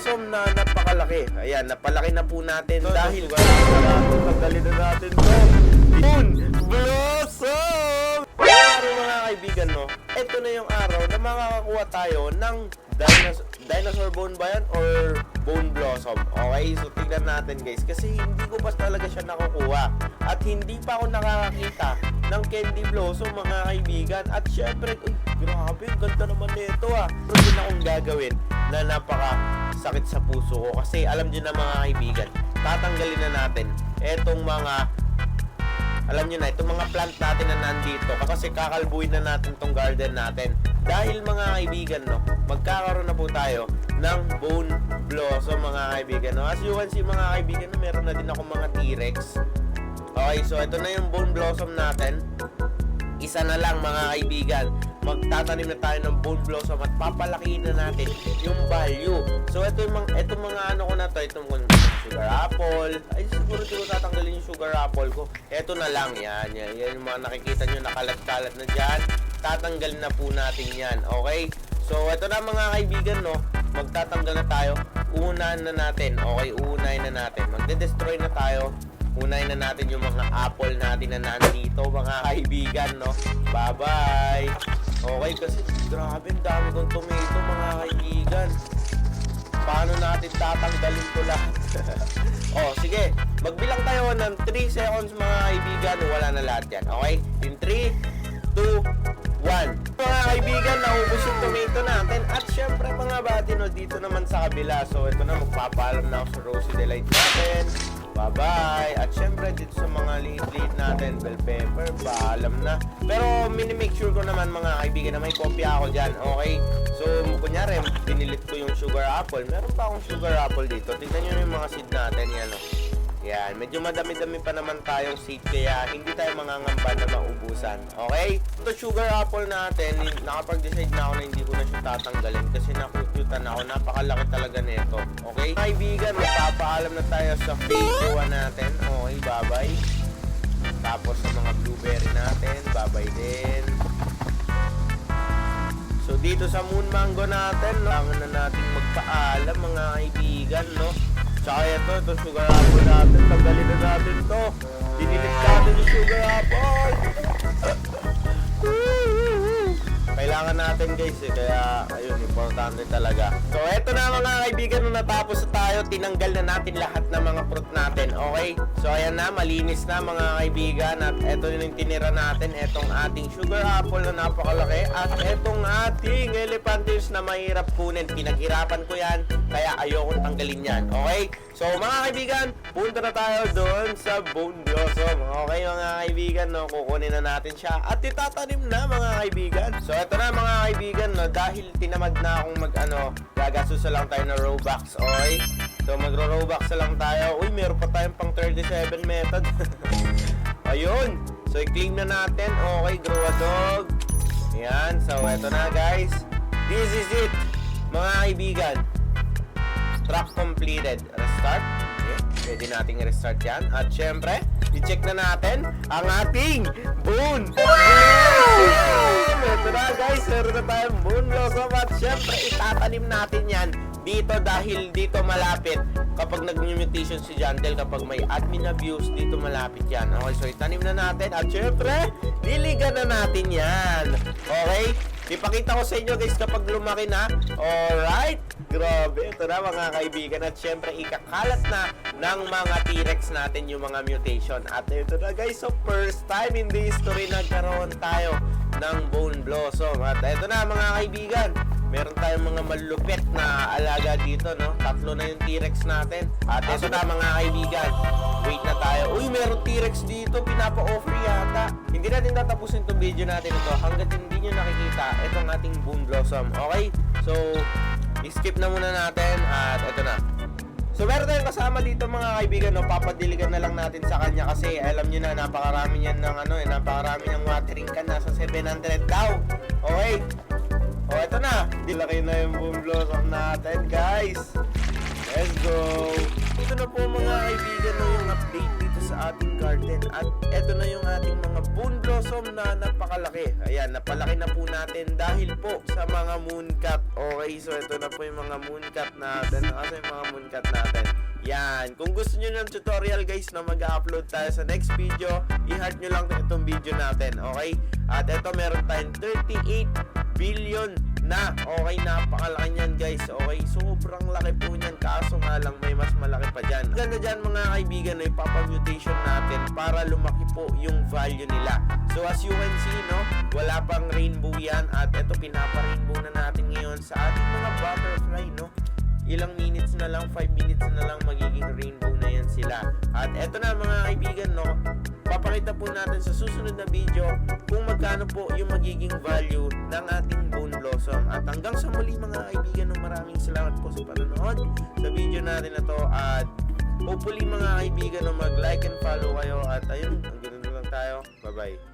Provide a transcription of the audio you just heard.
blossom na napakalaki. Ayan, napalaki na po natin dahil tanggalin na natin to. Moon blossom! Araw mga kaibigan, no? Ito na yung araw na makakakuha tayo ng dinosaur bone ba yan or bone blossom. Okay, so tignan natin guys, kasi hindi ko pa talaga siya nakukuha at hindi pa ako nakakakita ng candy blossom mga kaibigan. At syempre, uy, grabe, ganda naman nito ah. Pero din akong gagawin na napaka sakit sa puso ko kasi alam nyo na mga kaibigan, tatanggalin na natin etong mga, alam nyo na, itong mga plant natin na nandito kasi kakalbuin na natin tong garden natin. Dahil mga kaibigan, no, magkakaroon na po tayo ng bone blossom mga kaibigan, no. As you can see mga kaibigan, no, meron na din ako mga T-Rex. Okay, so ito na yung bone blossom natin. Isa na lang mga kaibigan, magtatanim na tayo ng bone blossom at papalakihin na natin yung value. So ito mga ano ko na to, itong sugar apple. Ay siguro di ko tatanggalin yung sugar apple ko. Ito na lang, yan yung mga nakikita nyo nakalat-kalat na dyan. Tatanggalin na po natin yan, okay? So ito na mga kaibigan, no, magtatanggal na tayo. Uunahan na natin, okay? Uunahin na natin, magde-destroy na tayo. Unahin na natin yung mga apple natin na nandito mga kaibigan, no? Bye-bye! Okay, kasi grabe, dami kong tomato mga kaibigan. Paano natin tatanggalin ko lahat? Oh, sige. Magbilang tayo ng 3 seconds mga kaibigan. Wala na lahat yan, okay? In 3, 2, 1. Mga kaibigan, naubos yung tomato natin. At syempre mga bati, no, dito naman sa kabila. So ito na, magpapaalam na ako sa Rosie Delight natin. Bye-bye! At syempre dito sa mga liit-liit natin, bell pepper, paalam na. Pero minimake sure ko naman mga kaibigan na may kopya ako dyan, okay? So kunyari, pinilit ko yung sugar apple. Meron pa akong sugar apple dito. Tignan nyo yung mga seed natin, yan o. Yan, medyo madami-dami pa naman tayong seed kaya hindi tayo mangangamba na maubusan. Okay? Ito sugar apple natin, nakapag-decide na ako na hindi ko na siya tatanggalin kasi nakukutan ako. Napakalaki talaga nito. Okay? Kaibigan, magpapaalam na tayo sa phase 1 natin. Okay, bye-bye. Tapos sa mga blueberry natin, bye-bye din. So dito sa moon mango natin, kailangan na natin magpaalam mga kaibigan, no? Tsaka ito sugar apple natin, tanggalin na natin to. Dinilit natin yung sugar apple. Kailangan natin guys kaya ayun, importante talaga. So eto na mga kaibigan, nung natapos na tayo, tinanggal na natin lahat ng mga fruit natin, okay? So ayan na, malinis na mga kaibigan. At eto yung tinira natin, etong ating sugar apple na napakalaki. At etong ating elephant ears na mahirap kunin. Pinaghirapan ko yan, kaya ayokong tanggalin yan, okay? So mga kaibigan, punta na tayo doon sa bone blossom. Okay mga kaibigan, no, kukunin na natin siya at itatanim na mga kaibigan. So ito na mga kaibigan, no, dahil tinamad na akong gagastos na lang tayo ng Robux, okay? So magro-Robux na lang tayo. Uy, meron pa tayong pang 37 method. Ayun, so i-claim na natin. Okay, grow a dog. Ayan, so ito na guys. This is it mga kaibigan. Track completed. Restart. Okay. Pwede nating restart yan. At syempre, i-check na natin ang ating bone blossom. Ito na guys, meron na tayong bone blossom. At syempre, itatanim natin yan dito dahil dito malapit. Kapag nag-mutation si Jantel, kapag may admin abuse, dito malapit yan. Okay, so itanim na natin. At syempre, diligan na natin yan. Okay? Ipakita ko sa inyo guys kapag lumaki na. Alright? Grabe, ito na mga kaibigan. At syempre, ikakalat na ng mga T-Rex natin yung mga mutation. At ito na guys, so first time in the history nagkaroon tayo ng bone blossom. At ito na mga kaibigan, meron tayong mga malupit na alaga dito, no? 3 na yung T-Rex natin. At ito na mga kaibigan, wait na tayo. Uy, meron T-Rex dito, pinapa-offer yata. Hindi natin tatapusin itong video natin ito hanggat hindi nyo nakikita itong ating bone blossom. Okay? So, skip na muna natin at ito na. So meron tayong kasama dito mga kaibigan, no? Papadiligan na lang natin sa kanya kasi alam nyo na napakarami yan ng napakarami ng watering can, nasa 700 daw. Okay? O ito na, dilaki na yung bone blossom natin guys. Let's go! Ito na po mga kaibigan no, yung update dito sa ating garden. At ito na yung ating mga Boon Blossom na napakalaki. Ayan, napalaki na po natin dahil po sa mga mooncat. Okay, so ito na po yung mga mooncat natin. Asa yung mga mooncat natin? Yan. Kung gusto nyo ng tutorial guys na mag-upload tayo sa next video, i-heart nyo lang itong video natin. Okay? At ito meron tayong 38 billion na. Okay, napakalaki niyan guys. Okay, sobrang laki po niyan. Kaso nga lang may mas malaki pa dyan. Ganda dyan mga kaibigan na ipapamutation natin para lumaki po yung value nila. So as you can see, no, wala pang rainbow yan. At ito pinapa-rainbow na natin ngayon sa ating mga butterfly, no. Ilang minutes na lang, 5 minutes na lang magiging rainbow na yan sila. At eto na mga kaibigan, no, papakita po natin sa susunod na video kung magkano po yung magiging value ng ating Boon Blossom. At hanggang sa muli mga kaibigan, no, maraming salamat po sa panonood sa video natin na to. At hopefully mga kaibigan, no, mag-like and follow kayo. At ayun, hanggang na lang tayo. Bye-bye.